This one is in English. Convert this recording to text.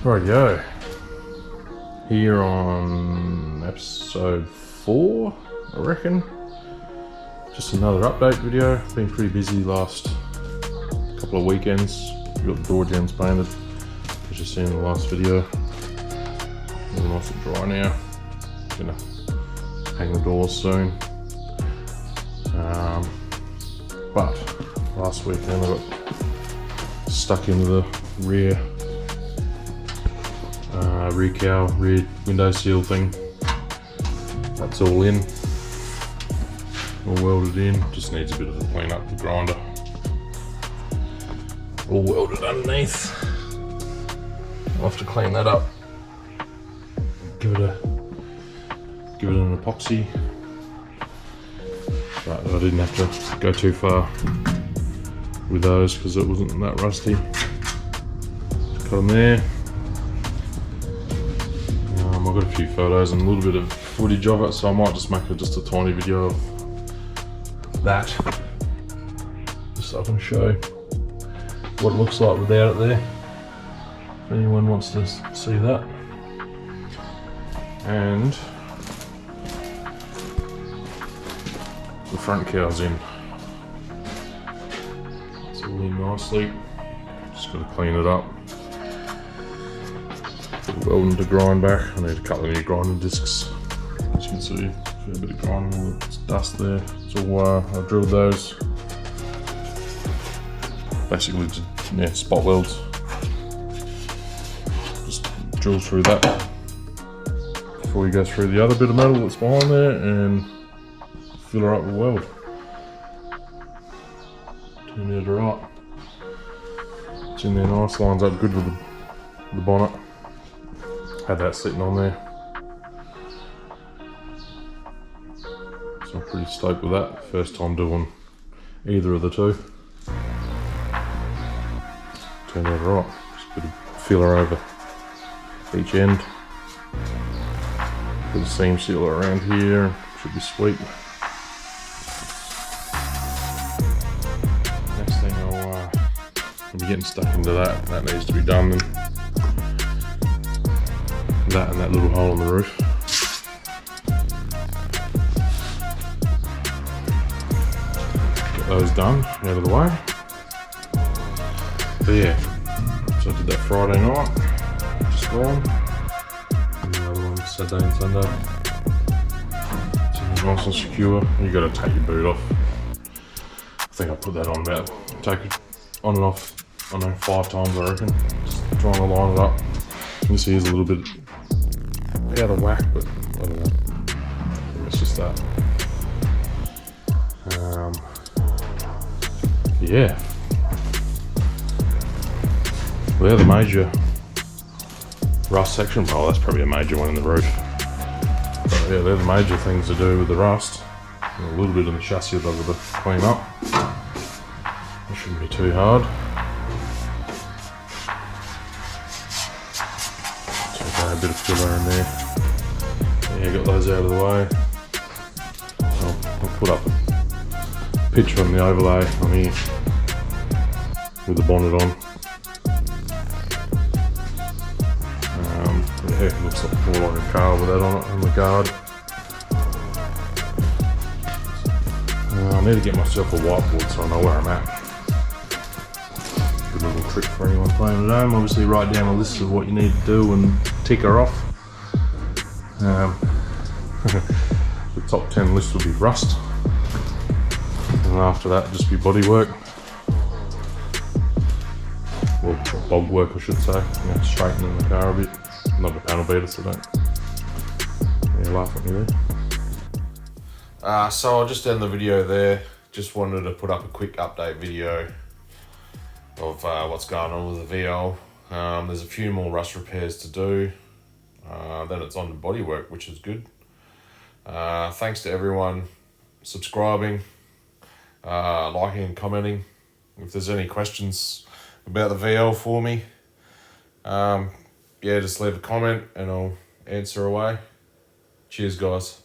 Rightio. Here on episode 4, I reckon. Just another update video. Been pretty busy last couple of weekends. Got the door jams painted, as you see in the last video. All nice and dry now. Gonna hang the doors soon. But last weekend I got stuck into the rear window seal thing. That's all in, all welded in. Just needs a bit of a clean up. The grinder all welded underneath. I'll have to clean that up. Give it an epoxy. But I didn't have to go too far with those because it wasn't that rusty. Just cut them there. I've got a few photos and a little bit of footage of it, so I might just make just a tiny video of that, just so I can show what it looks like without it there, if anyone wants to see that. And the front cow's in. It's all in nicely. Just got to clean it up. Welding to grind back. I need a couple of new grinding discs. As you can see, a fair bit of grinding, all the dust there. It's all I drilled those. Basically, just, spot welds. Just drill through that before we go through the other bit of metal that's behind there and fill her up with weld. Turn it right. It's in there nice, lines up good with the bonnet. Had that sitting on there. So I'm pretty stoked with that. First time doing either of the two. Turn it right. Just a bit of filler over each end. Put a seam sealer around here. Should be sweet. Next thing I'll be getting stuck into that. That needs to be done then. That and that little hole in the roof. Get those done, out of the way. But yeah, so I did that Friday night, just gone. And the other one Saturday and Sunday. So nice and secure. You gotta take your boot off. I think I put that on about, take it on and off, I don't know, 5 times I reckon. Just trying to line it up. You can see there's a little bit out of whack, but I don't know. It's just that. Yeah. Well, they're the major rust section. Oh, that's probably a major one in the roof. But yeah, they're the major things to do with the rust. And a little bit of the chassis I've got to clean up. It shouldn't be too hard. A bit of filler in there. Yeah, got those out of the way. I'll put up a picture on the overlay on here with the bonnet on. Yeah, it looks like more like a car with that on it and the guard. I need to get myself a whiteboard so I know where I'm at. Good little trick for anyone playing at home. Obviously write down a list of what you need to do and tick her off. The top 10 list will be rust, and after that just be body work, or bog work I should say. Straightening the car a bit. Not a panel beater, so don't laugh at me there. So I'll just end the video there. Just wanted to put up a quick update video of what's going on with the VL. There's a few more rust repairs to do. Then it's on the bodywork, which is good. Thanks to everyone subscribing, liking and commenting. If there's any questions about the VL for me, just leave a comment and I'll answer away. Cheers guys.